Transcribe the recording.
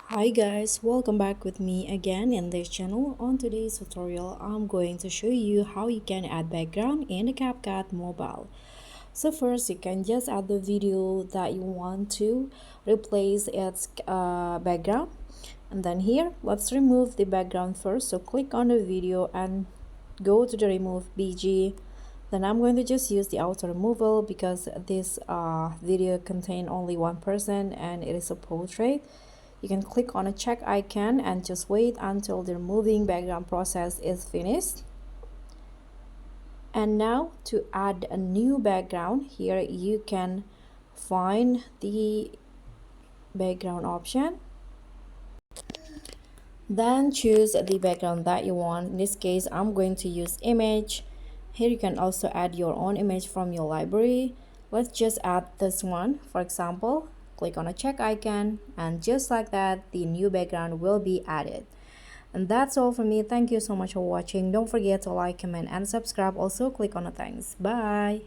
Hi guys, welcome back with me again in this channel. On today's tutorial, I'm going to show you how you can add background in the CapCut Mobile. So first, you can just add the video that you want to replace its background. And then here, let's remove the background first. So click on the video and go to the remove BG. Then I'm going to just use the auto removal because this video contain only one person and it is a portrait. You can click on a check icon and just wait until the removing background process is finished. And now to add a new background, here you can find the background option. Then choose the background that you want. In this case, I'm going to use image. Here you can also add your own image from your library. Let's just add this one. For example, click on a check icon and just like that, the new background will be added. And that's all for me. Thank you so much for watching. Don't forget to like, comment, and subscribe. Also, click on the thanks. Bye.